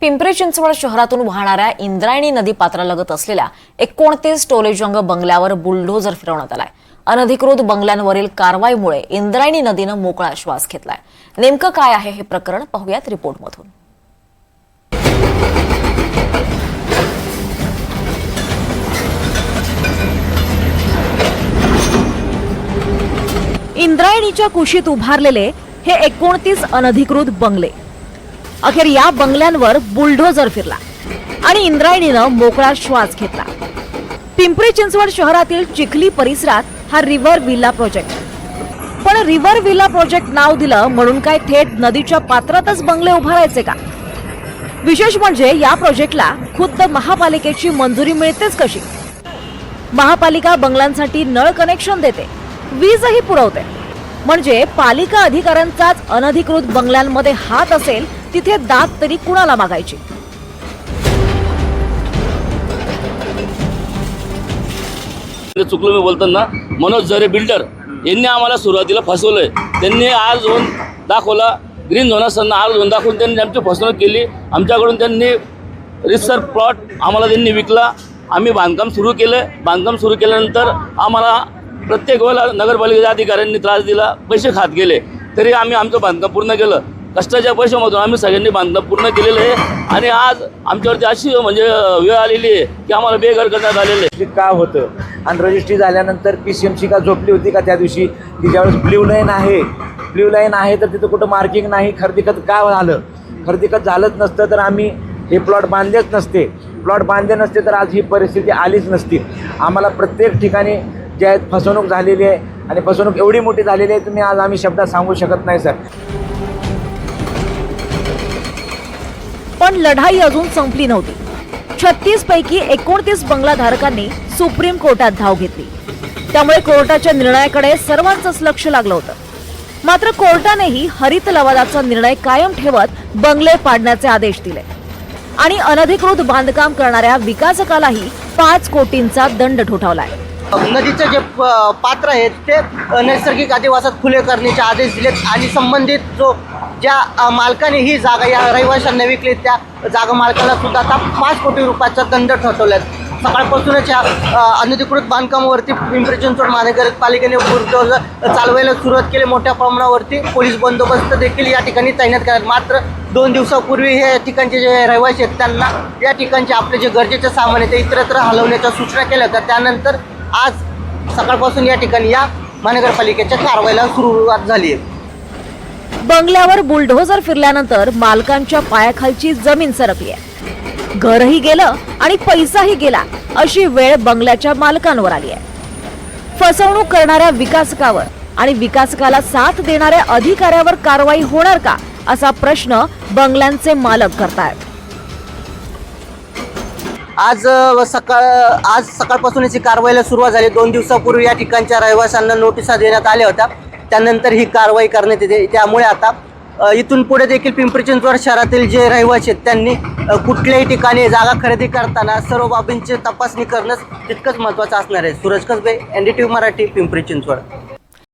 पिंपरी चिंचवड शहरातून वाहणाऱ्या इंद्रायणी नदी पात्रालगत असलेल्या 29 टोलेजंग बंगल्यावर बुलडोझर फिरवण्यात आलाय। अनधिकृत बंगल्यांवरील कारवाईमुळे इंद्रायणी नदीनं मोकळा श्वास घेतलाय। नेमकं काय आहे हे प्रकरण पाहूयात रिपोर्टमधून। इंद्रायणीच्या कुशीत उभारलेले हे 29 अनधिकृत बंगले, अखेर या बंगल्यांवर बुलडोझर फिरला आणि इंद्रायणीनं मोकळा श्वास घेतला। पिंपरी चिंचवड शहरातील चिखली परिसरात हा रिव्हर विला प्रोजेक्ट, पण रिव्हर विला प्रोजेक्ट नाव दिलं म्हणून काय थेट नदीच्या पात्रातच बंगले उभारायचे का? विशेष म्हणजे या प्रोजेक्टला खुद्द महापालिकेची मंजुरी मिळतेच कशी? महापालिका बंगल्यांसाठी नळ कनेक्शन देते, वीजही पुरवते, म्हणजे पालिका अधिकाऱ्यांचाच अनधिकृत बंगल्यांमध्ये हात असेल तिथे दाद तरी कुणाला मागायची? चुकलो मी बोलताना मनोज झरे बिल्डर यांनी आम्हाला सुरुवातीला फसवलंय। त्यांनी आर झोन दाखवला, ग्रीन झोन असताना आर झोन दाखवून त्यांनी आमची फसवणूक केली। आमच्याकडून त्यांनी रिसर प्लॉट आम्हाला त्यांनी विकला। आम्ही बांधकाम सुरू केलं। बांधकाम सुरू केल्यानंतर आम्हाला प्रत्येक वेळेला नगरपालिकेच्या अधिकाऱ्यांनी त्रास दिला, पैसे खात गेले, तरी आम्ही आमचं बांधकाम पूर्ण केलं। कष्टाच्या पैशामधून आम्ही सगळ्यांनी बांधकाम पूर्ण केलेलं आहे आणि आज आमच्यावरती अशी म्हणजे वेळ आलेली आहे की आम्हाला बेघर करण्यात आलेलं आहे। का होतं आणि रजिस्ट्री झाल्यानंतर PCMC का झोपली होती का त्या दिवशी की ज्यावेळेस ब्ल्यू लाईन आहे तर तिथं कुठं मार्किंग नाही, खरेदीखत का झालं? खरेदीखत झालंच नसतं तर आम्ही हे प्लॉट बांधलेच नसते। प्लॉट बांधले नसते तर आज ही परिस्थिती आलीच नसती। आम्हाला प्रत्येक ठिकाणी जे आहेत फसवणूक झालेली आहे आणि फसवणूक एवढी मोठी झालेली आहे तुम्ही आज आम्ही शब्दात सांगू शकत नाही सर। पण लढाई अजून संपली नव्हती। 36 पैकी 29 बंगलाधारकांनी सुप्रीम कोर्टात धाव घेतली, त्यामुळे कोर्टाच्या निर्णयाकडे सर्वांचंच लक्ष लागलं होतं। मात्र कोर्टानेही हरित लवादाचा निर्णय कायम ठेवत बंगले पाडण्याचे आदेश दिले आणि अनधिकृत बांधकाम करणाऱ्या विकासकालाही 5 कोटींचा दंड ठोठावलाय। नदीचे जे पात्र आहेत ते नैसर्गिक अधिवासात खुले करण्याचे आदेश दिलेत आणि संबंधित ज्या मालकाने ही जागा या रहिवाशांना विकली त्या जागा मालकाला सुद्धा आता 5 कोटी रुपयाचा दंड ठरवलाय। सकाळपासूनच या अनधिकृत बांधकामावरती पिंपरी चिंचवड महानगरपालिकेने बुलडोझर चालवायला सुरुवात केली। मोठ्या प्रमाणावरती पोलीस बंदोबस्त देखील या ठिकाणी तैनात करण्यात। मात्र 2 दिवसापूर्वी हे ठिकाणचे जे रहिवासी आहेत त्यांना या ठिकाणचे आपले जे गरजेचे सामान आहे ते इतरत्र हलवण्याच्या सूचना केल्या होत्या। त्यानंतर आज सकाळपासून या ठिकाणी या महानगरपालिकेच्या कारवाईला सुरुवात झाली आहे। बंगल्यावर बुलडोझर फिरल्यानंतर मालकांच्या पायाखालची जमीन सरकली आहे, घरही गेलं आणि पैसाही गेला अशी वेळ बंगल्याच्या मालकांवर आली आहे। फसवणूक करणाऱ्या विकासकावर आणि विकासकाला साथ देणाऱ्या अधिकाऱ्यावर कारवाई होणार का असा प्रश्न बंगल्यांचे मालक करतायत। आज सकाळपासूनच ही कारवाईला सुरुवात झाली। 2 दिवसापूर्वी या ठिकाणच्या रहिवाशांना नोटिसा देण्यात आल्या होत्या, त्यानंतर ही कारवाई करण्यात येते। त्यामुळे आता इथून पुढे देखील पिंपरी चिंचवड शहरातील जे रहिवासी आहेत त्यांनी कुठल्याही ठिकाणी जागा खरेदी करताना सर्व बाबींची तपासणी करणं तितकंच महत्त्वाचं असणार आहे। सूरज कसबे, NDTV मराठी, पिंपरी चिंचवड।